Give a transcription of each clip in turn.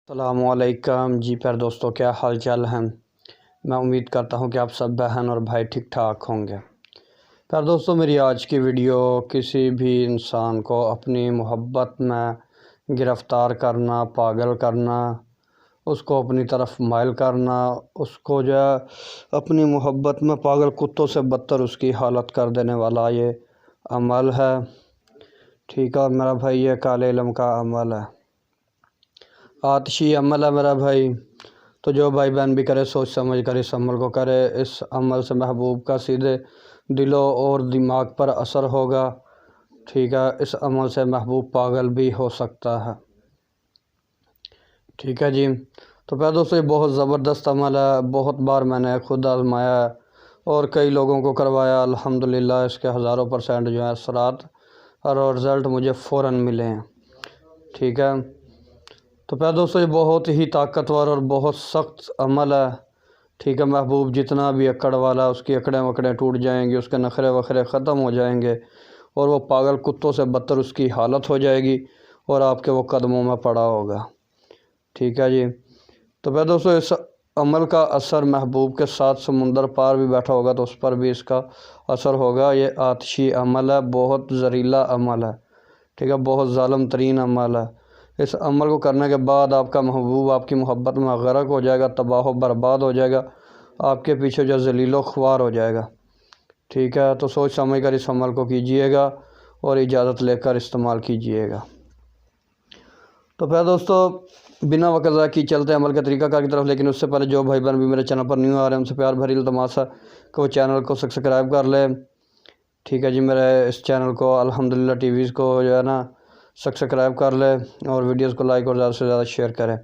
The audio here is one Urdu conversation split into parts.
السلام علیکم جی پیار دوستوں، کیا حال چال ہیں؟ میں امید کرتا ہوں کہ آپ سب بہن اور بھائی ٹھیک ٹھاک ہوں گے۔ پیار دوستوں، میری آج کی ویڈیو کسی بھی انسان کو اپنی محبت میں گرفتار کرنا، پاگل کرنا، اس کو اپنی طرف مائل کرنا، اس کو جو ہے اپنی محبت میں پاگل کتوں سے بدتر اس کی حالت کر دینے والا یہ عمل ہے، ٹھیک ہے میرا بھائی، یہ کالے علم کا عمل ہے، آتشی عمل ہے میرا بھائی۔ تو جو بھائی بہن بھی کرے سوچ سمجھ کر اس عمل کو کرے، اس عمل سے محبوب کا سیدھے دلوں اور دماغ پر اثر ہوگا، ٹھیک ہے، اس عمل سے محبوب پاگل بھی ہو سکتا ہے، ٹھیک ہے جی۔ تو پہلے دوستو، یہ بہت زبردست عمل ہے، بہت بار میں نے خود آزمایا ہے اور کئی لوگوں کو کروایا، الحمدللہ اس کے ہزاروں % جو ہیں اثرات اور رزلٹ مجھے فوراً ملے ہیں، ٹھیک ہے۔ تو پہلے دوستو، یہ بہت ہی طاقتور اور بہت سخت عمل ہے، ٹھیک ہے۔ محبوب جتنا بھی اکڑ والا، اس کی اکڑیں وکڑیں ٹوٹ جائیں گی، اس کے نخرے وخرے ختم ہو جائیں گے اور وہ پاگل کتوں سے بدتر اس کی حالت ہو جائے گی اور آپ کے وہ قدموں میں پڑا ہوگا، ٹھیک ہے جی۔ تو پہلے دوستو، اس عمل کا اثر محبوب کے ساتھ سمندر پار بھی بیٹھا ہوگا تو اس پر بھی اس کا اثر ہوگا۔ یہ آتشی عمل ہے، بہت زہریلا عمل ہے، ٹھیک ہے، بہت ظالم ترین عمل ہے۔ اس عمل کو کرنے کے بعد آپ کا محبوب آپ کی محبت میں غرق ہو جائے گا، تباہ و برباد ہو جائے گا، آپ کے پیچھے جو ذلیل و خوار ہو جائے گا، ٹھیک ہے۔ تو سوچ سمجھ کر اس عمل کو کیجئے گا اور اجازت لے کر استعمال کیجئے گا۔ تو پھر دوستو، بنا وقت ضائع کی چلتے ہیں عمل کے طریقہ کار کی طرف، لیکن اس سے پہلے جو بھائی بہن بھی میرے چینل پر نیو آ رہے ہیں ان سے پیار بھری التماس ہے کہ وہ چینل کو سبسکرائب کر لے، ٹھیک ہے جی۔ میرے اس چینل کو الحمدللہ ٹی ویز کو جو ہے نا سبسکرائب کر لے اور ویڈیوز کو لائک اور زیادہ سے زیادہ شیئر کریں۔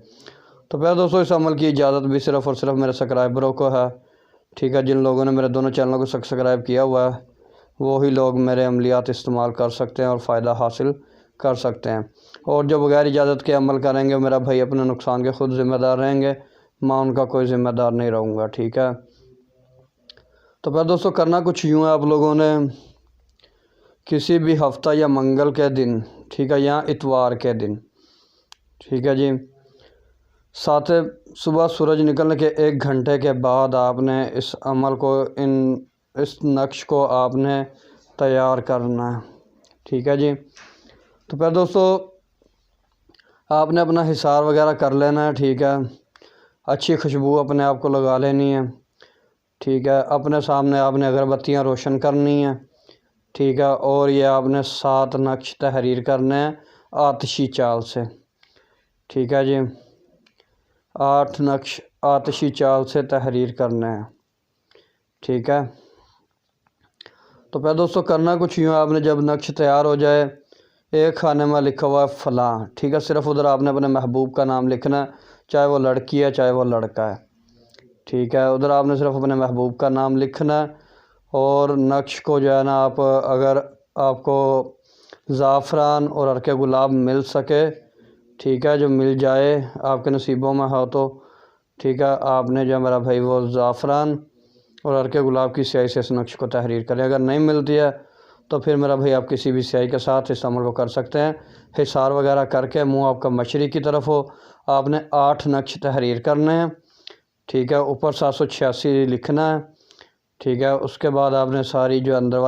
تو پھر دوستو، اس عمل کی اجازت بھی صرف اور صرف میرے سبسکرائبروں کو ہے، ٹھیک ہے۔ جن لوگوں نے میرے دونوں چینلوں کو سبسکرائب کیا ہوا ہے وہی لوگ میرے عملیات استعمال کر سکتے ہیں اور فائدہ حاصل کر سکتے ہیں، اور جو بغیر اجازت کے عمل کریں گے میرا بھائی اپنے نقصان کے خود ذمہ دار رہیں گے، میں ان کا کوئی ذمہ دار نہیں رہوں گا، ٹھیک ہے۔ تو پھر دوستو، کرنا کچھ یوں ہے، آپ لوگوں نے کسی بھی ہفتہ یا منگل کے دن، ٹھیک ہے، یا اتوار کے دن، ٹھیک ہے جی، صبح سورج نکلنے کے 1 گھنٹے کے بعد آپ نے اس عمل کو، اس نقش کو آپ نے تیار کرنا ہے، ٹھیک ہے جی۔ تو پھر دوستو، آپ نے اپنا حصار وغیرہ کر لینا ہے، ٹھیک ہے، اچھی خوشبو اپنے آپ کو لگا لینی ہے، ٹھیک ہے۔ اپنے سامنے آپ نے اگربتیاں روشن کرنی ہیں، ٹھیک ہے، اور یہ آپ نے 7 نقش تحریر کرنے ہیں آتشی چال سے، ٹھیک ہے جی، 8 نقش آتشی چال سے تحریر کرنے ہیں، ٹھیک ہے۔ تو پھر دوستو، کرنا کچھ یوں، آپ نے جب نقش تیار ہو جائے، ایک خانے میں لکھا ہوا ہے فلاں، ٹھیک ہے، صرف ادھر آپ نے اپنے محبوب کا نام لکھنا ہے، چاہے وہ لڑکی ہے چاہے وہ لڑکا ہے، ٹھیک ہے۔ ادھر آپ نے صرف اپنے محبوب کا نام لکھنا ہے اور نقش کو جو ہے نا، اگر آپ کو زعفران اور عرق گلاب مل سکے، ٹھیک ہے، جو مل جائے آپ کے نصیبوں میں ہو تو ٹھیک ہے، آپ نے جو میرا بھائی وہ زعفران اور عرق گلاب کی سیاہی سے اس نقش کو تحریر کریں۔ اگر نہیں ملتی ہے تو پھر میرا بھائی آپ کسی بھی سیاہی کے ساتھ اس عمل کو کر سکتے ہیں، حصار وغیرہ کر کے منہ آپ کا مشرق کی طرف ہو، آپ نے 8 نقش تحریر کرنے ہیں، ٹھیک ہے، اوپر 786 لکھنا ہے، ٹھیک ہے۔ اس کے بعد آپ نے ساری جو اندر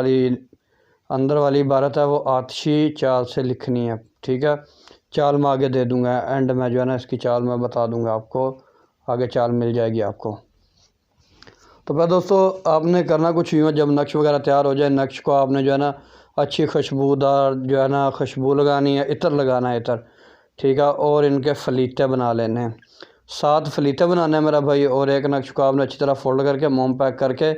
والی عبارت ہے وہ آتشی چال سے لکھنی ہے، ٹھیک ہے۔ چال میں آگے دے دوں گا، اینڈ میں جو ہے نا اس کی چال میں بتا دوں گا آپ کو، آگے چال مل جائے گی آپ کو۔ تو پھر دوستو، آپ نے کرنا کچھ یوں ہے، جب نقش وغیرہ تیار ہو جائے، نقش کو آپ نے جو ہے نا اچھی خوشبودار جو ہے نا خوشبو لگانی ہے، عطر لگانا ہے، عطر، ٹھیک ہے، اور ان کے فلیتے بنا لینے ہیں، 7 فلیتے بنانے ہیں میرا بھائی، اور ایک نقش کو آپ نے اچھی طرح فولڈ کر کے موم پیک کر کے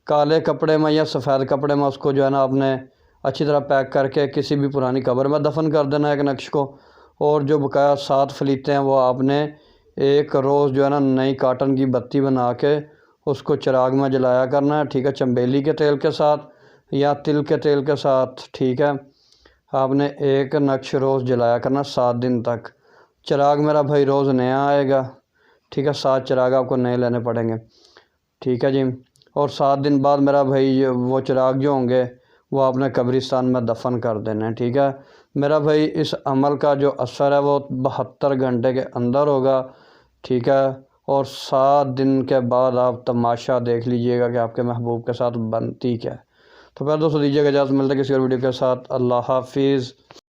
کالے کپڑے میں یا سفید کپڑے میں اس کو جو ہے نا آپ نے اچھی طرح پیک کر کے کسی بھی پرانی قبر میں دفن کر دینا ہے ایک نقش کو، اور جو بقایا 7 فلیتے ہیں وہ آپ نے ایک روز جو ہے نا نئی کاٹن کی بتی بنا کے اس کو چراغ میں جلایا کرنا ہے، ٹھیک ہے، چنبیلی کے تیل کے ساتھ یا تل کے تیل کے ساتھ، ٹھیک ہے۔ آپ نے ایک نقش روز جلایا کرنا 7 دن تک، چراغ میرا بھائی روز نیا آئے گا، ٹھیک ہے، 7 چراغ آپ کو نئے لینے پڑیں گے، ٹھیک ہے جی۔ اور 7 دن بعد میرا بھائی وہ چراغ جو ہوں گے وہ آپ نے قبرستان میں دفن کر دینا ہے، ٹھیک ہے میرا بھائی۔ اس عمل کا جو اثر ہے وہ 72 گھنٹے کے اندر ہوگا، ٹھیک ہے، اور 7 دن کے بعد آپ تماشا دیکھ لیجئے گا کہ آپ کے محبوب کے ساتھ بنتی کیا ہے۔ تو پہلے دوستوں دیجیے گا اجازت، ملتے ہیں کسی اور ویڈیو کے ساتھ۔ اللہ حافظ۔